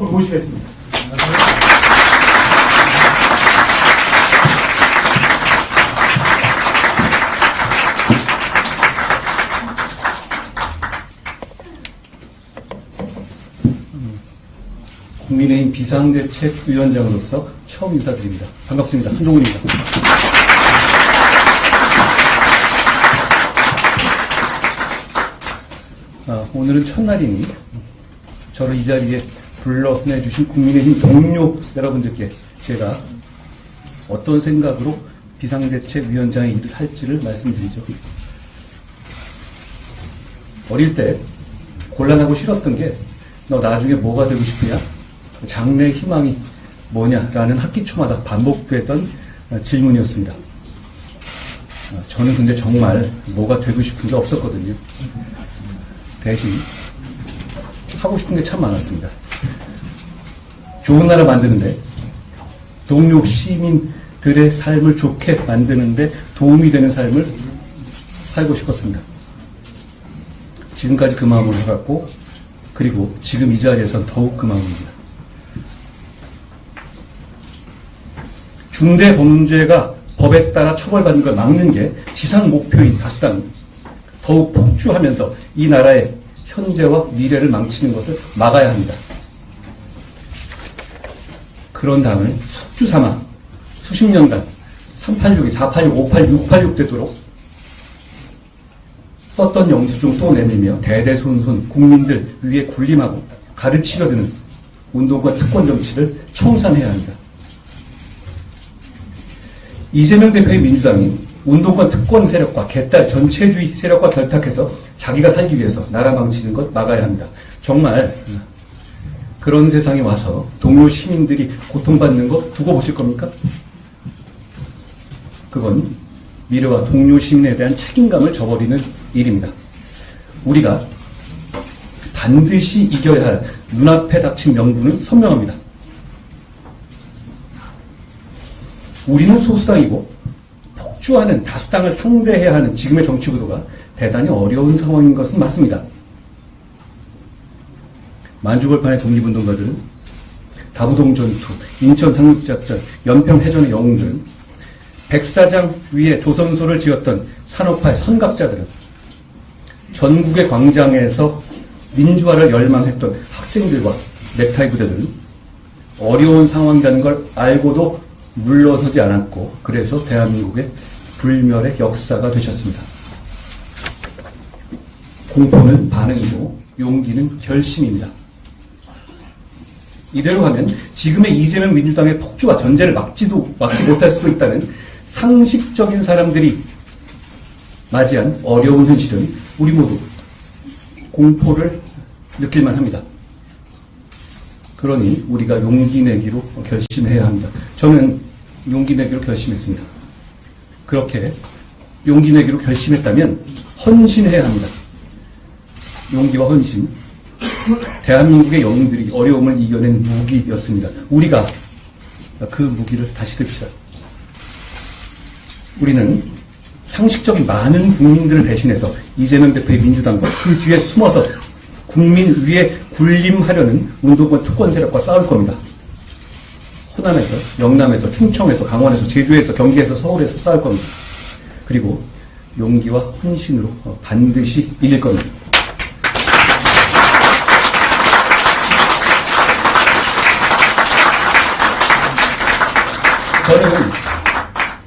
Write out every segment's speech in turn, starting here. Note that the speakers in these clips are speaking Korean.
앞으로 모시겠습니다. 국민의힘 비상대책위원장으로서 처음 인사드립니다. 반갑습니다. 한종훈입니다. 오늘은 첫날이니 저를 이 자리에 불러내주신 국민의힘 동료 여러분들께 제가 어떤 생각으로 비상대책위원장의 일을 할지를 말씀드리죠. 어릴 때 곤란하고 싫었던 게 너 나중에 뭐가 되고 싶으냐? 장래의 희망이 뭐냐라는 학기 초마다 반복됐던 질문이었습니다. 저는 근데 정말 뭐가 되고 싶은 게 없었거든요. 대신 하고 싶은 게 참 많았습니다. 좋은 나라 만드는데, 동료 시민들의 삶을 좋게 만드는데 도움이 되는 삶을 살고 싶었습니다. 지금까지 그 마음으로 해갔고, 그리고 지금 이 자리에선 더욱 그 마음입니다. 중대 범죄가 법에 따라 처벌받는 걸 막는 게 지상 목표인 다수당, 더욱 폭주하면서 이 나라의 현재와 미래를 망치는 것을 막아야 합니다. 그런 당을 숙주 삼아 수십 년간 386이 486, 586, 686 되도록 썼던 영수증 또 내밀며 대대손손 국민들 위에 군림하고 가르치려 드는 운동과 특권 정치를 청산해야 합니다. 이재명 대표의 민주당이 운동권 특권 세력과 개딸 전체주의 세력과 결탁해서 자기가 살기 위해서 나라 망치는 것 막아야 합니다. 정말 그런 세상에 와서 동료 시민들이 고통받는 것 두고 보실 겁니까? 그건 미래와 동료 시민에 대한 책임감을 저버리는 일입니다. 우리가 반드시 이겨야 할 눈앞에 닥친 명분은 선명합니다. 우리는 소수당이고 폭주하는 다수당을 상대해야 하는 지금의 정치 구도가 대단히 어려운 상황인 것은 맞습니다. 만주벌판의 독립운동가들은 다부동 전투, 인천 상륙작전, 연평 해전의 영웅들은 백사장 위에 조선소를 지었던 산업화의 선각자들은 전국의 광장에서 민주화를 열망했던 학생들과 넥타이 부대들은 어려운 상황이라는 걸 알고도 물러서지 않았고, 그래서 대한민국의 불멸의 역사가 되셨습니다. 공포는 반응이고 용기는 결심입니다. 이대로 하면 지금의 이재명 민주당의 폭주와 전제를 막지 못할 수도 있다는 상식적인 사람들이 맞이한 어려운 현실은 우리 모두 공포를 느낄만 합니다. 그러니 우리가 용기 내기로 결심해야 합니다. 저는 용기 내기로 결심했습니다. 그렇게 용기 내기로 결심했다면 헌신해야 합니다. 용기와 헌신, 대한민국의 영웅들이 어려움을 이겨낸 무기였습니다. 우리가 그 무기를 다시 듭시다. 우리는 상식적인 많은 국민들을 대신해서 이재명 대표의 민주당과 그 뒤에 숨어서 국민 위에 군림하려는 운동권 특권 세력과 싸울 겁니다. 호남에서, 영남에서, 충청에서, 강원에서, 제주에서, 경기에서, 서울에서 싸울 겁니다. 그리고 용기와 헌신으로 반드시 이길 겁니다. 저는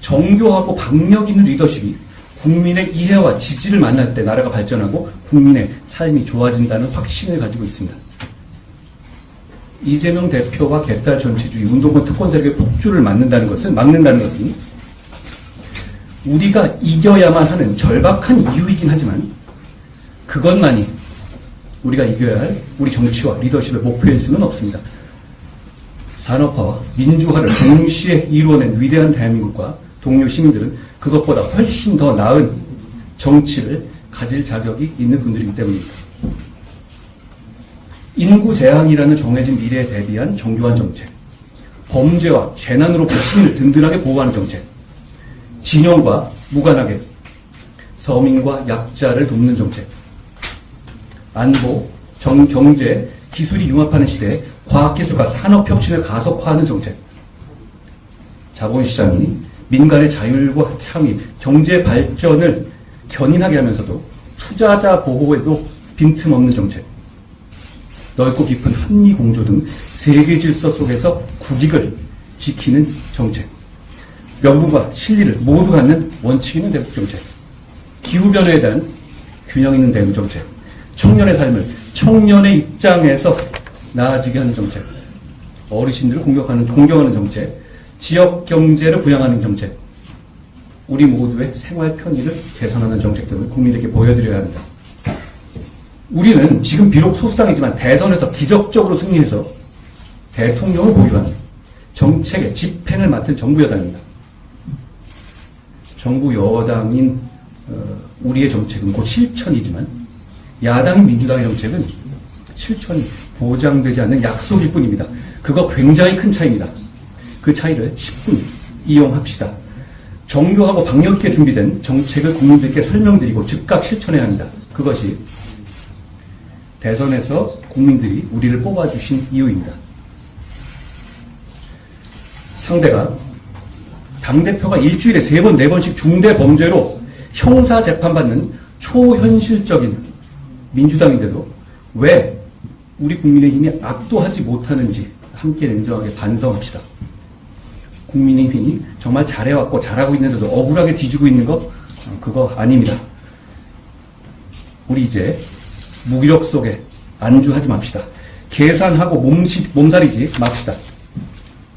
정교하고 박력 있는 리더십이 국민의 이해와 지지를 만날 때 나라가 발전하고 국민의 삶이 좋아진다는 확신을 가지고 있습니다. 이재명 대표와 개딸 전체주의, 운동권 특권 세력의 폭주를 막는다는 것은 우리가 이겨야만 하는 절박한 이유이긴 하지만 그것만이 우리가 이겨야 할 우리 정치와 리더십의 목표일 수는 없습니다. 산업화와 민주화를 동시에 이루어낸 위대한 대한민국과 동료 시민들은 그것보다 훨씬 더 나은 정치를 가질 자격이 있는 분들이기 때문입니다. 인구 재앙이라는 정해진 미래에 대비한 정교한 정책, 범죄와 재난으로부터 시민을 든든하게 보호하는 정책, 진영과 무관하게 서민과 약자를 돕는 정책, 안보, 경제, 기술이 융합하는 시대에 과학기술과 산업혁신을 가속화하는 정책, 자본시장이 민간의 자율과 창의, 경제 발전을 견인하게 하면서도 투자자 보호에도 빈틈없는 정책, 넓고 깊은 한미 공조 등 세계 질서 속에서 국익을 지키는 정책, 명분과 실리를 모두 갖는 원칙 있는 대북 정책, 기후변화에 대한 균형 있는 대응 정책, 청년의 삶을 청년의 입장에서 나아지게 하는 정책, 어르신들을 공경하는 정책, 지역 경제를 부양하는 정책, 우리 모두의 생활 편의를 개선하는 정책 등을 국민에게 보여드려야 합니다. 우리는 지금 비록 소수당이지만 대선에서 기적적으로 승리해서 대통령을 보유한 정책의 집행을 맡은 정부 여당입니다. 정부 여당인 우리의 정책은 곧 실천이지만 야당인 민주당의 정책은 실천이 보장되지 않는 약속일 뿐입니다. 그거 굉장히 큰 차이입니다. 그 차이를 10분 이용합시다. 정교하고 방역 있게 준비된 정책을 국민들께 설명드리고 즉각 실천해야 합니다. 그것이 대선에서 국민들이 우리를 뽑아주신 이유입니다. 상대가 당대표가 일주일에 3번, 4번씩 중대 범죄로 형사 재판받는 초현실적인 민주당인데도 왜 우리 국민의힘이 압도하지 못하는지 함께 냉정하게 반성합시다. 국민의힘이 정말 잘해왔고 잘하고 있는데도 억울하게 뒤지고 있는 거 그거 아닙니다. 우리 이제 무기력 속에 안주하지 맙시다. 계산하고 몸살이지 맙시다.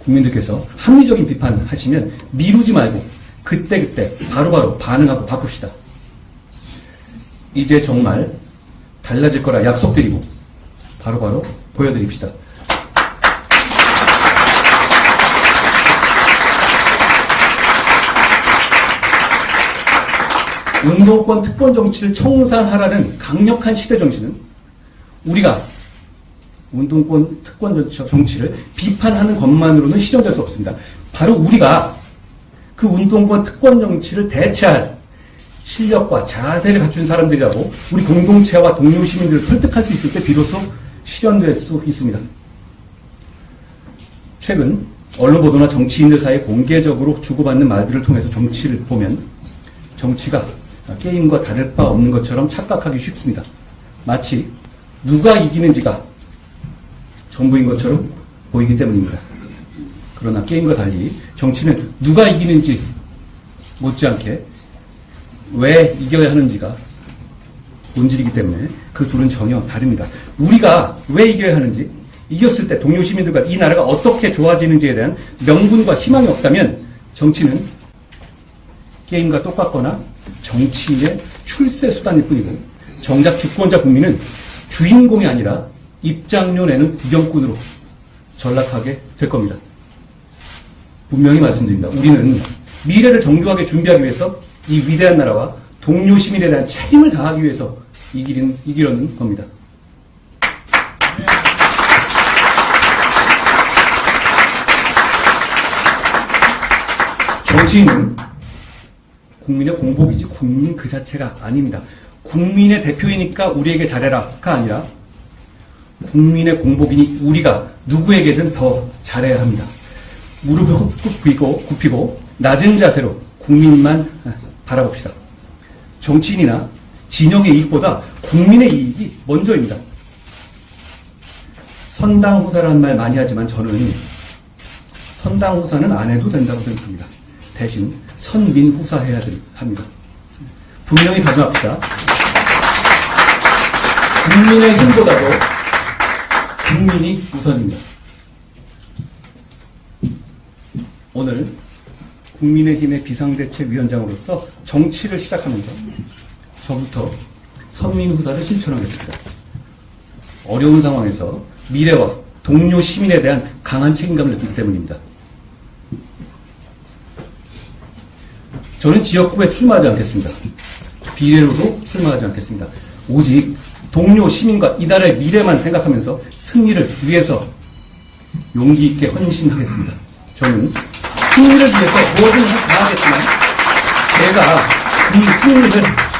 국민들께서 합리적인 비판하시면 미루지 말고 그때그때 바로바로 반응하고 바꿉시다. 이제 정말 달라질 거라 약속드리고 바로바로 보여드립시다. 운동권 특권 정치를 청산하라는 강력한 시대 정신은 우리가 운동권 특권 정치를 비판하는 것만으로는 실현될 수 없습니다. 바로 우리가 그 운동권 특권 정치를 대체할 실력과 자세를 갖춘 사람들이라고 우리 공동체와 동료 시민들을 설득할 수 있을 때 비로소 실현될 수 있습니다. 최근 언론 보도나 정치인들 사이에 공개적으로 주고받는 말들을 통해서 정치를 보면 정치가 게임과 다를 바 없는 것처럼 착각하기 쉽습니다. 마치 누가 이기는지가 전부인 것처럼 보이기 때문입니다. 그러나 게임과 달리 정치는 누가 이기는지 못지않게 왜 이겨야 하는지가 본질이기 때문에 그 둘은 전혀 다릅니다. 우리가 왜 이겨야 하는지, 이겼을 때 동료 시민들과 이 나라가 어떻게 좋아지는지에 대한 명분과 희망이 없다면 정치는 게임과 똑같거나 정치인의 출세 수단일 뿐이고 정작 주권자 국민은 주인공이 아니라 입장료 내는 구경꾼으로 전락하게 될 겁니다. 분명히 말씀드립니다. 우리는 미래를 정교하게 준비하기 위해서 이 위대한 나라와 동료 시민에 대한 책임을 다하기 위해서 이기려는 겁니다. 정치인은 국민의 공복이지 국민 그 자체가 아닙니다. 국민의 대표이니까 우리에게 잘해라가 아니라 국민의 공복이니 우리가 누구에게든 더 잘해야 합니다. 무릎을 굽히고 낮은 자세로 국민만 바라봅시다. 정치인이나 진영의 이익보다 국민의 이익이 먼저입니다. 선당후사라는 말 많이 하지만 저는 선당후사는 안 해도 된다고 생각합니다. 대신 선민후사해야 합니다. 분명히 다짐합시다. 국민의 힘보다도 국민이 우선입니다. 오늘 국민의힘의 비상대책위원장으로서 정치를 시작하면서 저부터 선민후사를 실천하겠습니다. 어려운 상황에서 미래와 동료 시민에 대한 강한 책임감을 느끼기 때문입니다. 저는 지역구에 출마하지 않겠습니다. 비례로도 출마하지 않겠습니다. 오직 동료 시민과 이 나라의 미래만 생각하면서 승리를 위해서 용기 있게 헌신하겠습니다. 저는 승리를 위해서 무엇을 다 하겠지만 제가 이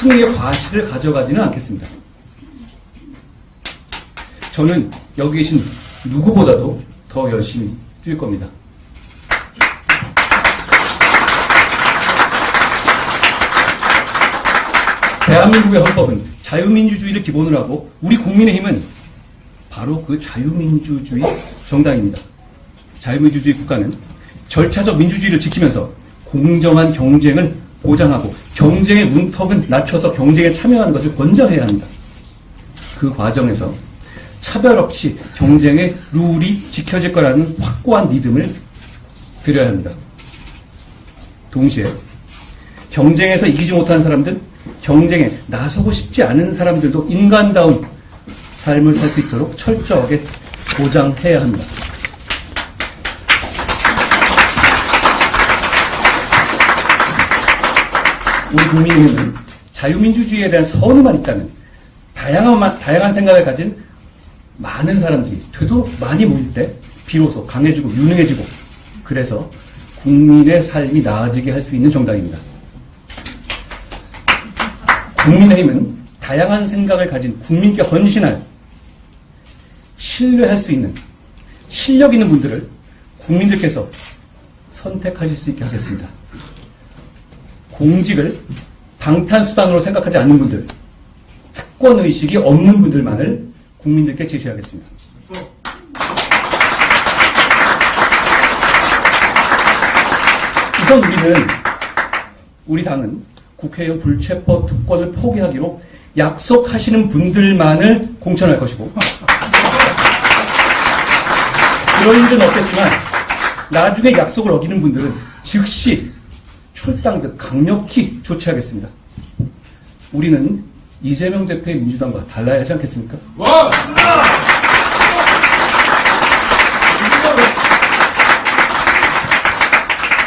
승리의 과실을 가져가지는 않겠습니다. 저는 여기 계신 누구보다도 더 열심히 뛸 겁니다. 대한민국의 헌법은 자유민주주의를 기본으로 하고 우리 국민의힘은 바로 그 자유민주주의 정당입니다. 자유민주주의 국가는 절차적 민주주의를 지키면서 공정한 경쟁을 보장하고 경쟁의 문턱은 낮춰서 경쟁에 참여하는 것을 권장해야 합니다. 그 과정에서 차별 없이 경쟁의 룰이 지켜질 거라는 확고한 믿음을 드려야 합니다. 동시에 경쟁에서 이기지 못하는 사람들, 경쟁에 나서고 싶지 않은 사람들도 인간다운 삶을 살 수 있도록 철저하게 보장해야 합니다. 우리 국민의힘은 자유민주주의에 대한 선의만 있다면 다양한 생각을 가진 많은 사람들이 되도 많이 모일 때 비로소 강해지고 유능해지고 그래서 국민의 삶이 나아지게 할 수 있는 정당입니다. 국민의힘은 다양한 생각을 가진 국민께 헌신할 신뢰할 수 있는 실력 있는 분들을 국민들께서 선택하실 수 있게 하겠습니다. 공직을 방탄수단으로 생각하지 않는 분들, 특권의식이 없는 분들만을 국민들께 제시하겠습니다. 우선 우리 당은 국회의원 불체포 특권을 포기하기로 약속하시는 분들만을 공천할 것이고 그런 일은 없겠지만 나중에 약속을 어기는 분들은 즉시 출당 등 강력히 조치하겠습니다. 우리는 이재명 대표의 민주당과 달라야 하지 않겠습니까? 와!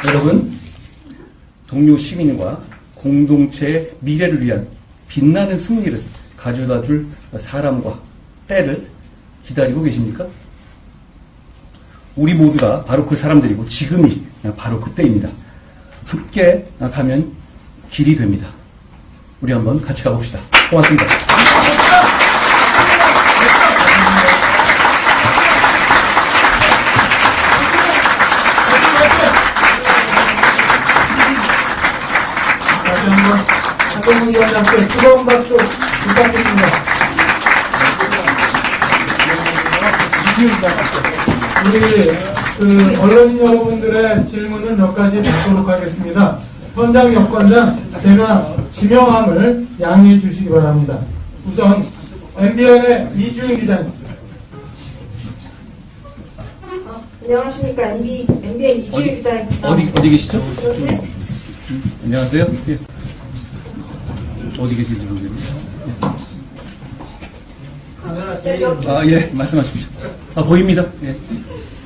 여러분, 동료 시민과 공동체의 미래를 위한 빛나는 승리를 가져다 줄 사람과 때를 기다리고 계십니까? 우리 모두가 바로 그 사람들이고 지금이 바로 그때입니다. 함께 가면 길이 됩니다. 우리 한번 같이 가봅시다. 고맙습니다. 다시 한번 박정훈 위원장께 뜨거운 박수 부탁드립니다. 우리 언론인 여러분들의 질문을 몇 가지 받도록 하겠습니다. 현장 여권장 제가 지명함을 양해해 주시기 바랍니다. 우선 MBN의 이주인 기자님. 안녕하십니까. MBN 이주인 기자입니다. 어디 계시죠? 네. 안녕하세요. 예. 어디 계신지 모르겠네요. 예, 말씀하십시오. 보입니다. 예.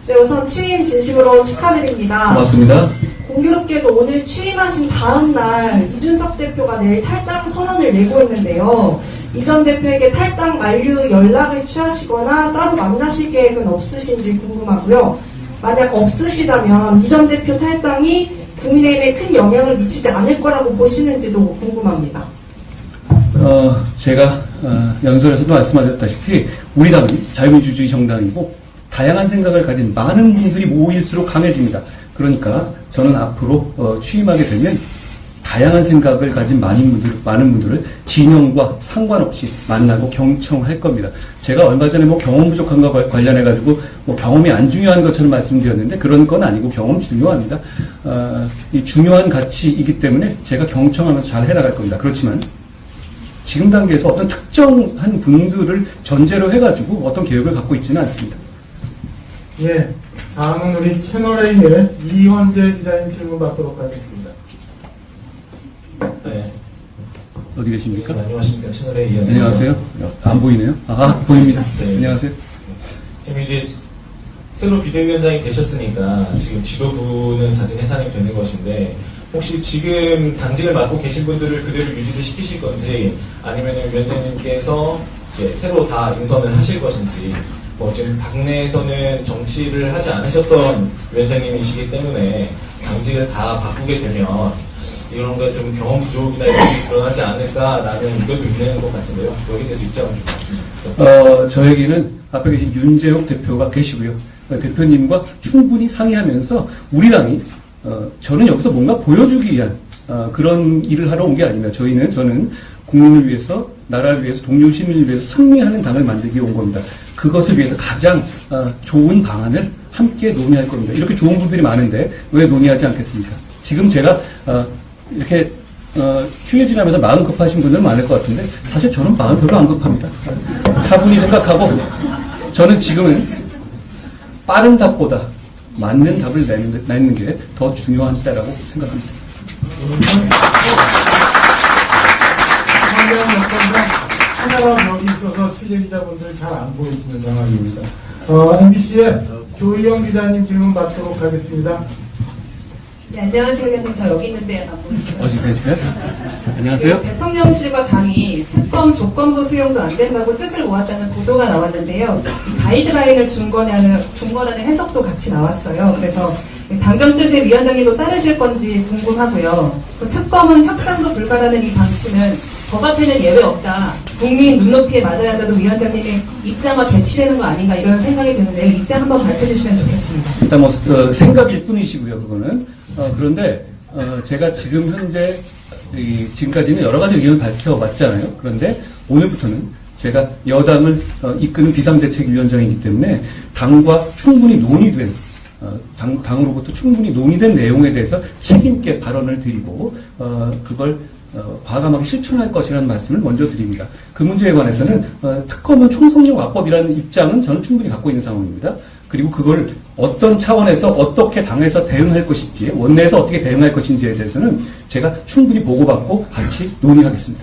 네, 우선 취임 진심으로 축하드립니다. 고맙습니다. 공교롭게도 오늘 취임하신 다음 날 이준석 대표가 내일 탈당 선언을 내고 있는데요. 이 전 대표에게 탈당 만료 연락을 취하시거나 따로 만나실 계획은 없으신지 궁금하고요. 만약 없으시다면 이 전 대표 탈당이 국민의힘에 큰 영향을 미치지 않을 거라고 보시는지도 궁금합니다. 제가 연설에서도 말씀하셨다시피 우리 당은 자유민주주의 정당이고 다양한 생각을 가진 많은 분들이 모일수록 강해집니다. 그러니까 저는 앞으로 취임하게 되면 다양한 생각을 가진 많은 분들을 진영과 상관없이 만나고 경청할 겁니다. 제가 얼마 전에 경험 부족한 것과 관련해가지고 경험이 안 중요한 것처럼 말씀드렸는데 그런 건 아니고 경험 중요합니다. 이 중요한 가치이기 때문에 제가 경청하면서 잘 해나갈 겁니다. 그렇지만 지금 단계에서 어떤 특정한 분들을 전제로 해가지고 어떤 계획을 갖고 있지는 않습니다. 예, 다음은 우리 채널A의 이원재 기자님 질문 받도록 하겠습니다. 네. 어디 계십니까? 네, 안녕하십니까. 채널A 이원재. 안녕하세요. 안 보이네요. 보입니다. 네. 안녕하세요. 지금 이제 새로 비대위원장이 되셨으니까 지금 지도부는 자진 해산이 되는 것인데 혹시 지금 당직을 맡고 계신 분들을 그대로 유지를 시키실 건지 아니면 위원장님께서 이제 새로 다 인선을 하실 것인지 지금 당내에서는 정치를 하지 않으셨던 위원장님이시기 때문에 당직을 다 바꾸게 되면 이런 거 좀 경험 부족이나 이런 게 드러나지 않을까라는 의견도 있는 것 같은데요. 여기에 대해서 입장을 좀 말씀드립니다. 저에게는 앞에 계신 윤재욱 대표가 계시고요. 대표님과 충분히 상의하면서 우리 당이 저는 여기서 뭔가 보여주기 위한 그런 일을 하러 온 게 아닙니다. 저는 국민을 위해서, 나라를 위해서, 동료 시민을 위해서 승리하는 당을 만들기 위해 온 겁니다. 그것을 위해서 가장 좋은 방안을 함께 논의할 겁니다. 이렇게 좋은 분들이 많은데 왜 논의하지 않겠습니까? 지금 제가 이렇게 휴게 지나면서 마음 급하신 분들은 많을 것 같은데 사실 저는 마음 별로 안 급합니다. 차분히 생각하고 저는 지금은 빠른 답보다 맞는 답을 내는 게 더 중요한 때라고 생각합니다. 환경 여건상 하나가 여기 있어서 취재기자분들 잘 안 보이시는 상황입니다. MBC의 조희영 기자님 질문 받도록 하겠습니다. 네, 안녕하세요, 의원님. 저 여기 있는데 안 보이시나요? 어디 계세요? 안녕하세요. 대통령실과 당이 특검 조건부 수용도 안 된다고 뜻을 모았다는 보도가 나왔는데요. 이 가이드라인을 중거라는 해석도 같이 나왔어요. 그래서 당정 뜻에 위원장님도 따르실 건지 궁금하고요. 그 특검은 협상도 불가라는 이 방침은 법 앞에는 예외 없다. 국민 눈높이에 맞아야 하자도 위원장님의 입장과 배치되는 거 아닌가 이런 생각이 드는데요. 입장 한번 밝혀주시면 좋겠습니다. 일단 생각일 뿐이시고요, 그거는. 그런데 제가 지금 현재 지금까지는 여러 가지 의견을 밝혀왔잖아요. 그런데 오늘부터는 제가 여당을 이끄는 비상대책위원장이기 때문에 당과 충분히 논의된 당으로부터 충분히 논의된 내용에 대해서 책임있게 발언을 드리고 그걸 과감하게 실천할 것이라는 말씀을 먼저 드립니다. 그 문제에 관해서는 특검은 총성령화법이라는 입장은 저는 충분히 갖고 있는 상황입니다. 그리고 그걸 어떤 차원에서 어떻게 당에서 대응할 것인지, 원내에서 어떻게 대응할 것인지에 대해서는 제가 충분히 보고받고 같이 논의하겠습니다.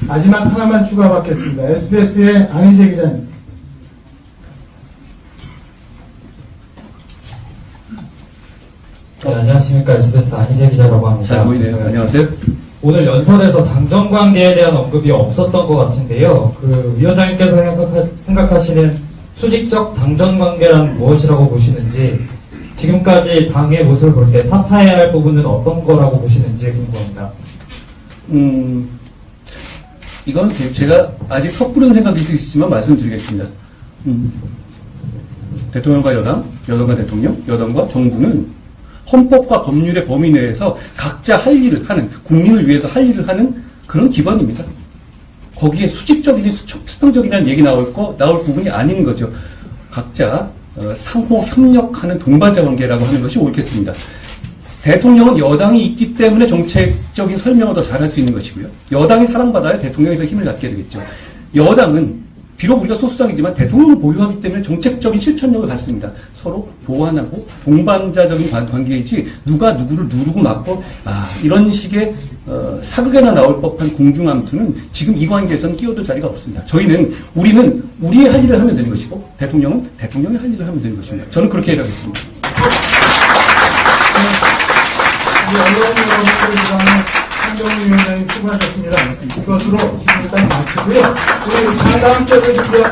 마지막 하나만 추가 받겠습니다. SBS의 안희재 기자님. 네, 안녕하십니까. SBS 안희재 기자라고 합니다. 잘 보이네요. 안녕하세요. 오늘 연설에서 당정 관계에 대한 언급이 없었던 것 같은데요. 그 위원장님께서 생각하시는 수직적 당정 관계란 무엇이라고 보시는지, 지금까지 당의 모습을 볼 때 타파해야 할 부분은 어떤 거라고 보시는지 궁금합니다. 이건 제가 아직 섣부른 생각일 수 있지만 말씀드리겠습니다. 대통령과 여당, 여당과 대통령, 여당과 정부는 헌법과 법률의 범위 내에서 각자 할 일을 하는, 국민을 위해서 할 일을 하는 그런 기관입니다. 거기에 수직적이니 수평적이라는 얘기 나올 부분이 아닌 거죠. 각자 상호 협력하는 동반자 관계라고 하는 것이 옳겠습니다. 대통령은 여당이 있기 때문에 정책적인 설명을 더 잘할 수 있는 것이고요. 여당이 사랑받아야 대통령이 더 힘을 갖게 되겠죠. 여당은 비록 우리가 소수당이지만 대통령을 보유하기 때문에 정책적인 실천력을 갖습니다. 서로 보완하고 동반자적인 관계이지 누가 누구를 누르고 막고 이런 식의 사극에나 나올 법한 궁중암투는 지금 이 관계에서는 끼어들 자리가 없습니다. 우리는 우리의 할 일을 하면 되는 것이고 대통령은 대통령의 할 일을 하면 되는 것입니다. 저는 그렇게 일하겠습니다. 언론 여러분들 시간에 한정훈 위원장님 수고하셨습니다. 이것으로 지금 일단 마치고요. 우리 다음 주에 준비할